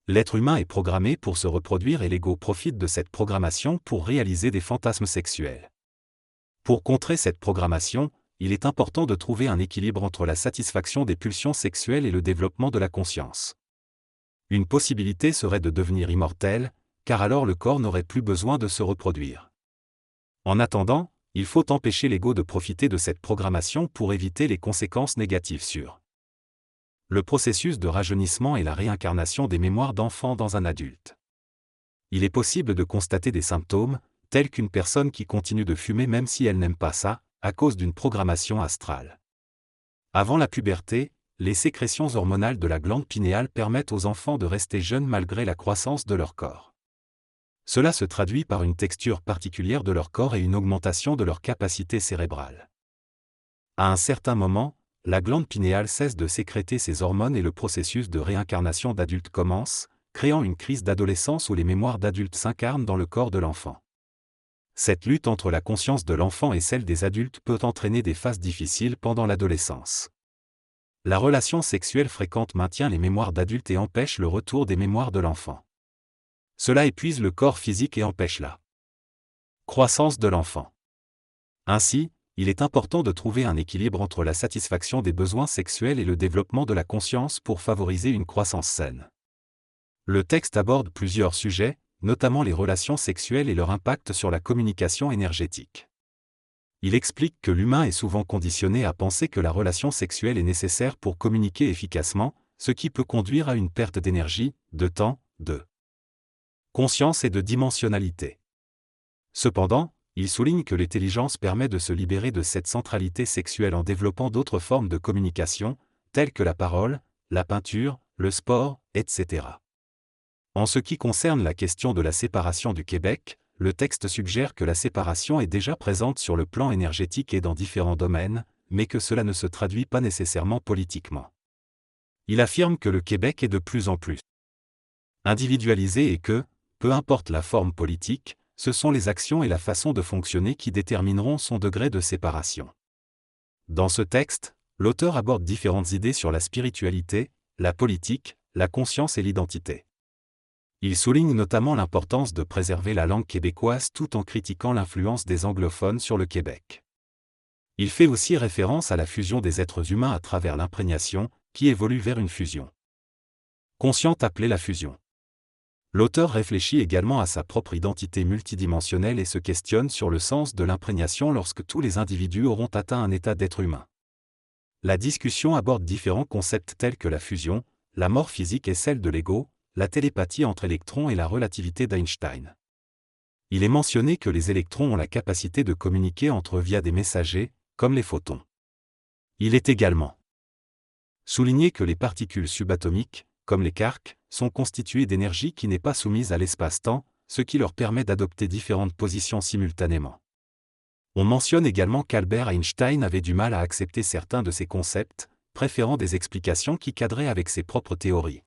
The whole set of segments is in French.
L'être humain est programmé pour se reproduire et l'ego profite de cette programmation pour réaliser des fantasmes sexuels. Pour contrer cette programmation, il est important de trouver un équilibre entre la satisfaction des pulsions sexuelles et le développement de la conscience. Une possibilité serait de devenir immortel, car alors le corps n'aurait plus besoin de se reproduire. En attendant, il faut empêcher l'ego de profiter de cette programmation pour éviter les conséquences négatives sur le processus de rajeunissement et la réincarnation des mémoires d'enfants dans un adulte. Il est possible de constater des symptômes, tels qu'une personne qui continue de fumer même si elle n'aime pas ça, à cause d'une programmation astrale. Avant la puberté, les sécrétions hormonales de la glande pinéale permettent aux enfants de rester jeunes malgré la croissance de leur corps. Cela se traduit par une texture particulière de leur corps et une augmentation de leur capacité cérébrale. À un certain moment, la glande pinéale cesse de sécréter ces hormones et le processus de réincarnation d'adulte commence, créant une crise d'adolescence où les mémoires d'adulte s'incarnent dans le corps de l'enfant. Cette lutte entre la conscience de l'enfant et celle des adultes peut entraîner des phases difficiles pendant l'adolescence. La relation sexuelle fréquente maintient les mémoires d'adulte et empêche le retour des mémoires de l'enfant. Cela épuise le corps physique et empêche la croissance de l'enfant. Ainsi, il est important de trouver un équilibre entre la satisfaction des besoins sexuels et le développement de la conscience pour favoriser une croissance saine. Le texte aborde plusieurs sujets, notamment les relations sexuelles et leur impact sur la communication énergétique. Il explique que l'humain est souvent conditionné à penser que la relation sexuelle est nécessaire pour communiquer efficacement, ce qui peut conduire à une perte d'énergie, de temps, de conscience et de dimensionnalité. Cependant, il souligne que l'intelligence permet de se libérer de cette centralité sexuelle en développant d'autres formes de communication, telles que la parole, la peinture, le sport, etc. En ce qui concerne la question de la séparation du Québec, le texte suggère que la séparation est déjà présente sur le plan énergétique et dans différents domaines, mais que cela ne se traduit pas nécessairement politiquement. Il affirme que le Québec est de plus en plus individualisé et que, peu importe la forme politique, ce sont les actions et la façon de fonctionner qui détermineront son degré de séparation. Dans ce texte, l'auteur aborde différentes idées sur la spiritualité, la politique, la conscience et l'identité. Il souligne notamment l'importance de préserver la langue québécoise tout en critiquant l'influence des anglophones sur le Québec. Il fait aussi référence à la fusion des êtres humains à travers l'imprégnation, qui évolue vers une fusion consciente appelée la fusion. L'auteur réfléchit également à sa propre identité multidimensionnelle et se questionne sur le sens de l'imprégnation lorsque tous les individus auront atteint un état d'être humain. La discussion aborde différents concepts tels que la fusion, la mort physique et celle de l'ego, la télépathie entre électrons et la relativité d'Einstein. Il est mentionné que les électrons ont la capacité de communiquer entre eux via des messagers, comme les photons. Il est également souligné que les particules subatomiques, comme les quarks, sont constituées d'énergie qui n'est pas soumise à l'espace-temps, ce qui leur permet d'adopter différentes positions simultanément. On mentionne également qu'Albert Einstein avait du mal à accepter certains de ces concepts, préférant des explications qui cadraient avec ses propres théories.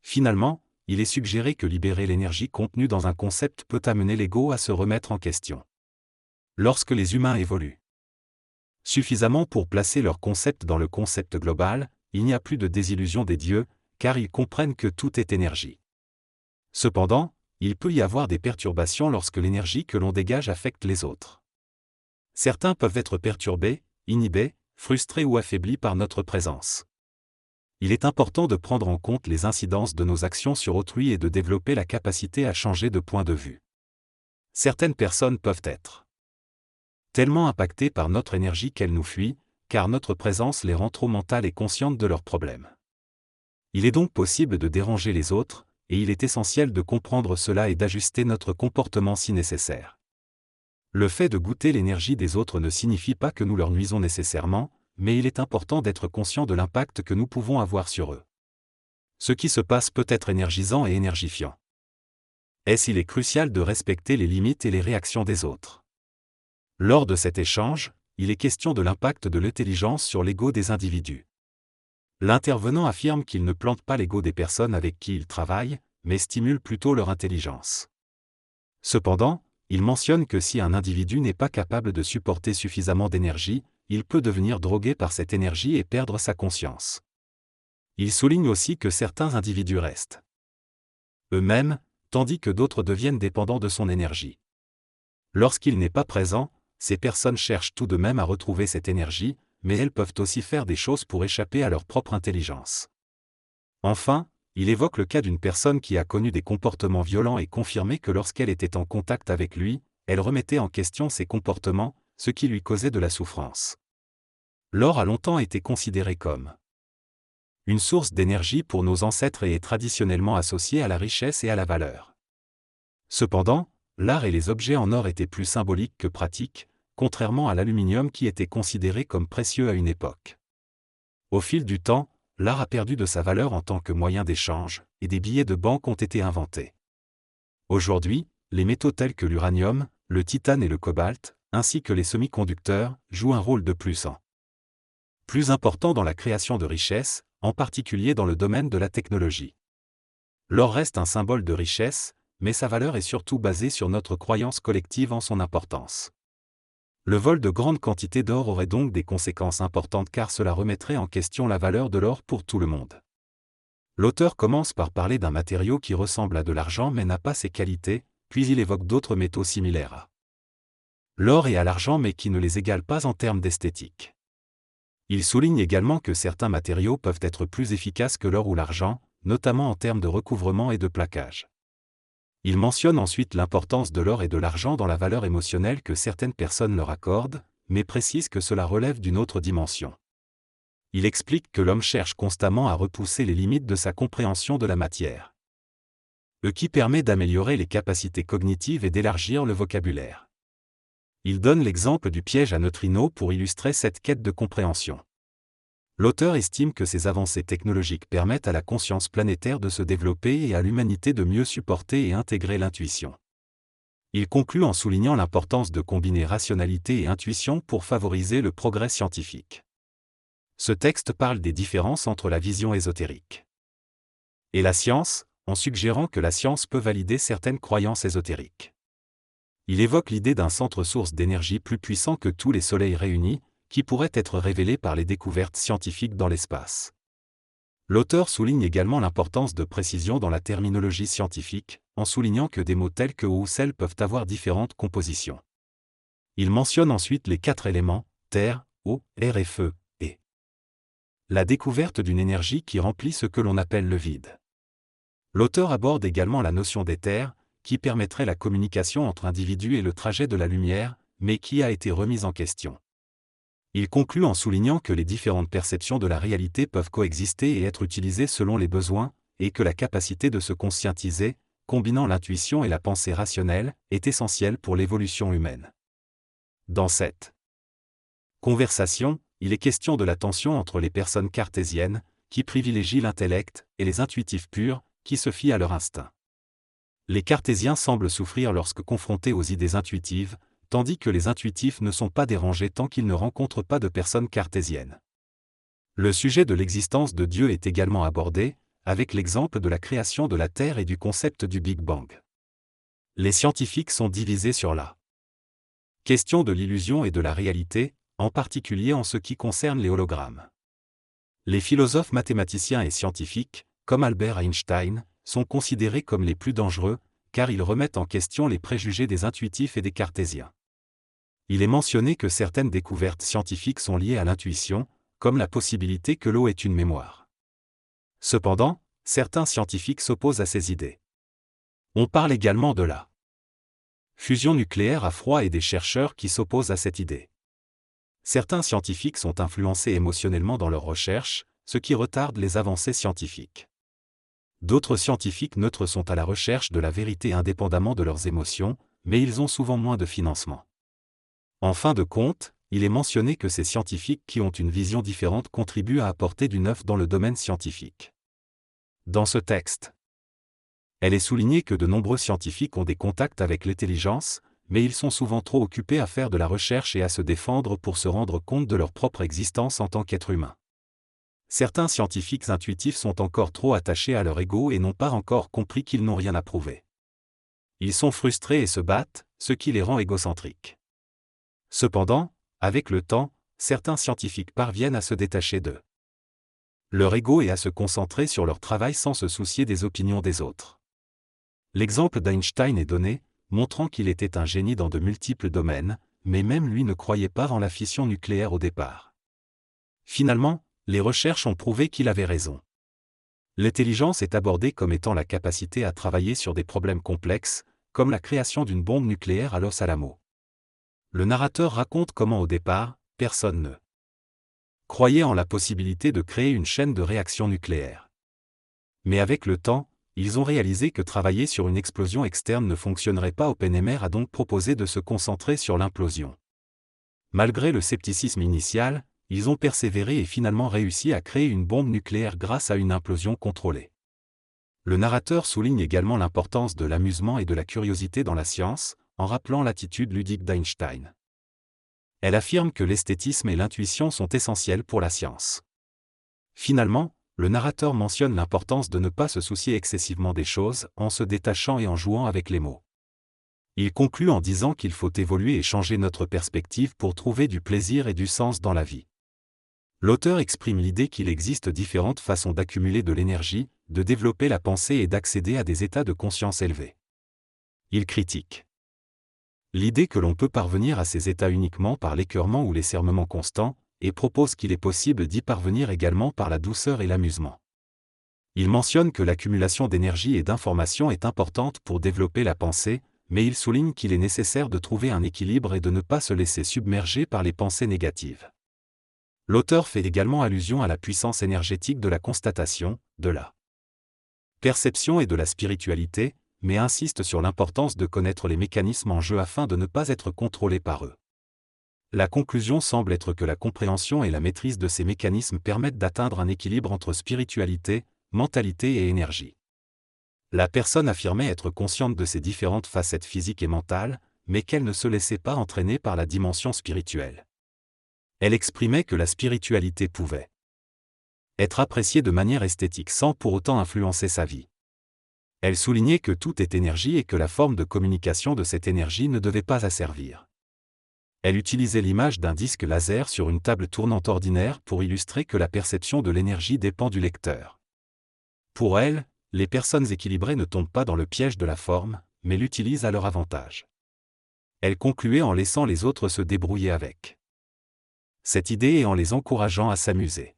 Finalement, il est suggéré que libérer l'énergie contenue dans un concept peut amener l'ego à se remettre en question. Lorsque les humains évoluent suffisamment pour placer leur concept dans le concept global, il n'y a plus de désillusion des dieux, car ils comprennent que tout est énergie. Cependant, il peut y avoir des perturbations lorsque l'énergie que l'on dégage affecte les autres. Certains peuvent être perturbés, inhibés, frustrés ou affaiblis par notre présence. Il est important de prendre en compte les incidences de nos actions sur autrui et de développer la capacité à changer de point de vue. Certaines personnes peuvent être tellement impactées par notre énergie qu'elles nous fuient, car notre présence les rend trop mentales et conscientes de leurs problèmes. Il est donc possible de déranger les autres, et il est essentiel de comprendre cela et d'ajuster notre comportement si nécessaire. Le fait de goûter l'énergie des autres ne signifie pas que nous leur nuisons nécessairement, mais il est important d'être conscient de l'impact que nous pouvons avoir sur eux. Ce qui se passe peut être énergisant et énergifiant. Il est crucial de respecter les limites et les réactions des autres. Lors de cet échange, il est question de l'impact de l'intelligence sur l'ego des individus. L'intervenant affirme qu'il ne plante pas l'ego des personnes avec qui il travaille, mais stimule plutôt leur intelligence. Cependant, il mentionne que si un individu n'est pas capable de supporter suffisamment d'énergie, il peut devenir drogué par cette énergie et perdre sa conscience. Il souligne aussi que certains individus restent eux-mêmes, tandis que d'autres deviennent dépendants de son énergie. Lorsqu'il n'est pas présent, ces personnes cherchent tout de même à retrouver cette énergie, mais elles peuvent aussi faire des choses pour échapper à leur propre intelligence. Enfin, il évoque le cas d'une personne qui a connu des comportements violents et confirmé que lorsqu'elle était en contact avec lui, elle remettait en question ses comportements, ce qui lui causait de la souffrance. L'or a longtemps été considéré comme une source d'énergie pour nos ancêtres et est traditionnellement associé à la richesse et à la valeur. Cependant, l'art et les objets en or étaient plus symboliques que pratiques, contrairement à l'aluminium qui était considéré comme précieux à une époque. Au fil du temps, l'art a perdu de sa valeur en tant que moyen d'échange, et des billets de banque ont été inventés. Aujourd'hui, les métaux tels que l'uranium, le titane et le cobalt, ainsi que les semi-conducteurs, jouent un rôle de plus important dans la création de richesses, en particulier dans le domaine de la technologie. L'or reste un symbole de richesse, mais sa valeur est surtout basée sur notre croyance collective en son importance. Le vol de grandes quantités d'or aurait donc des conséquences importantes car cela remettrait en question la valeur de l'or pour tout le monde. L'auteur commence par parler d'un matériau qui ressemble à de l'argent mais n'a pas ses qualités, puis il évoque d'autres métaux similaires à l'or et à l'argent mais qui ne les égalent pas en termes d'esthétique. Il souligne également que certains matériaux peuvent être plus efficaces que l'or ou l'argent, notamment en termes de recouvrement et de plaquage. Il mentionne ensuite l'importance de l'or et de l'argent dans la valeur émotionnelle que certaines personnes leur accordent, mais précise que cela relève d'une autre dimension. Il explique que l'homme cherche constamment à repousser les limites de sa compréhension de la matière, ce qui permet d'améliorer les capacités cognitives et d'élargir le vocabulaire. Il donne l'exemple du piège à neutrinos pour illustrer cette quête de compréhension. L'auteur estime que ces avancées technologiques permettent à la conscience planétaire de se développer et à l'humanité de mieux supporter et intégrer l'intuition. Il conclut en soulignant l'importance de combiner rationalité et intuition pour favoriser le progrès scientifique. Ce texte parle des différences entre la vision ésotérique et la science, en suggérant que la science peut valider certaines croyances ésotériques. Il évoque l'idée d'un centre-source d'énergie plus puissant que tous les soleils réunis, qui pourrait être révélé par les découvertes scientifiques dans l'espace. L'auteur souligne également l'importance de précision dans la terminologie scientifique, en soulignant que des mots tels que eau ou sel peuvent avoir différentes compositions. Il mentionne ensuite les 4 éléments, terre, eau, air et feu, et la découverte d'une énergie qui remplit ce que l'on appelle le vide. L'auteur aborde également la notion d'éther, qui permettrait la communication entre individus et le trajet de la lumière, mais qui a été remise en question. Il conclut en soulignant que les différentes perceptions de la réalité peuvent coexister et être utilisées selon les besoins, et que la capacité de se conscientiser, combinant l'intuition et la pensée rationnelle, est essentielle pour l'évolution humaine. Dans cette conversation, il est question de la tension entre les personnes cartésiennes, qui privilégient l'intellect, et les intuitifs purs, qui se fient à leur instinct. Les cartésiens semblent souffrir lorsque confrontés aux idées intuitives, tandis que les intuitifs ne sont pas dérangés tant qu'ils ne rencontrent pas de personnes cartésiennes. Le sujet de l'existence de Dieu est également abordé, avec l'exemple de la création de la Terre et du concept du Big Bang. Les scientifiques sont divisés sur la question de l'illusion et de la réalité, en particulier en ce qui concerne les hologrammes. Les philosophes mathématiciens et scientifiques, comme Albert Einstein, sont considérés comme les plus dangereux, car ils remettent en question les préjugés des intuitifs et des cartésiens. Il est mentionné que certaines découvertes scientifiques sont liées à l'intuition, comme la possibilité que l'eau ait une mémoire. Cependant, certains scientifiques s'opposent à ces idées. On parle également de la fusion nucléaire à froid et des chercheurs qui s'opposent à cette idée. Certains scientifiques sont influencés émotionnellement dans leurs recherches, ce qui retarde les avancées scientifiques. D'autres scientifiques neutres sont à la recherche de la vérité indépendamment de leurs émotions, mais ils ont souvent moins de financement. En fin de compte, il est mentionné que ces scientifiques qui ont une vision différente contribuent à apporter du neuf dans le domaine scientifique. Dans ce texte, elle est soulignée que de nombreux scientifiques ont des contacts avec l'intelligence, mais ils sont souvent trop occupés à faire de la recherche et à se défendre pour se rendre compte de leur propre existence en tant qu'être humain. Certains scientifiques intuitifs sont encore trop attachés à leur ego et n'ont pas encore compris qu'ils n'ont rien à prouver. Ils sont frustrés et se battent, ce qui les rend égocentriques. Cependant, avec le temps, certains scientifiques parviennent à se détacher de leur ego et à se concentrer sur leur travail sans se soucier des opinions des autres. L'exemple d'Einstein est donné, montrant qu'il était un génie dans de multiples domaines, mais même lui ne croyait pas en la fission nucléaire au départ. Finalement, les recherches ont prouvé qu'il avait raison. L'intelligence est abordée comme étant la capacité à travailler sur des problèmes complexes, comme la création d'une bombe nucléaire à Los Alamos. Le narrateur raconte comment au départ, personne ne croyait en la possibilité de créer une chaîne de réaction nucléaire. Mais avec le temps, ils ont réalisé que travailler sur une explosion externe ne fonctionnerait pas. Oppenheimer a donc proposé de se concentrer sur l'implosion. Malgré le scepticisme initial, ils ont persévéré et finalement réussi à créer une bombe nucléaire grâce à une implosion contrôlée. Le narrateur souligne également l'importance de l'amusement et de la curiosité dans la science, en rappelant l'attitude ludique d'Einstein. Elle affirme que l'esthétisme et l'intuition sont essentiels pour la science. Finalement, le narrateur mentionne l'importance de ne pas se soucier excessivement des choses, en se détachant et en jouant avec les mots. Il conclut en disant qu'il faut évoluer et changer notre perspective pour trouver du plaisir et du sens dans la vie. L'auteur exprime l'idée qu'il existe différentes façons d'accumuler de l'énergie, de développer la pensée et d'accéder à des états de conscience élevés. Il critique l'idée que l'on peut parvenir à ces états uniquement par l'écœurement ou les sermements constants, et propose qu'il est possible d'y parvenir également par la douceur et l'amusement. Il mentionne que l'accumulation d'énergie et d'informations est importante pour développer la pensée, mais il souligne qu'il est nécessaire de trouver un équilibre et de ne pas se laisser submerger par les pensées négatives. L'auteur fait également allusion à la puissance énergétique de la constatation, de la perception et de la spiritualité, mais insiste sur l'importance de connaître les mécanismes en jeu afin de ne pas être contrôlé par eux. La conclusion semble être que la compréhension et la maîtrise de ces mécanismes permettent d'atteindre un équilibre entre spiritualité, mentalité et énergie. La personne affirmait être consciente de ces différentes facettes physiques et mentales, mais qu'elle ne se laissait pas entraîner par la dimension spirituelle. Elle exprimait que la spiritualité pouvait être appréciée de manière esthétique sans pour autant influencer sa vie. Elle soulignait que tout est énergie et que la forme de communication de cette énergie ne devait pas asservir. Elle utilisait l'image d'un disque laser sur une table tournante ordinaire pour illustrer que la perception de l'énergie dépend du lecteur. Pour elle, les personnes équilibrées ne tombent pas dans le piège de la forme, mais l'utilisent à leur avantage. Elle concluait en laissant les autres se débrouiller avec cette idée et en les encourageant à s'amuser.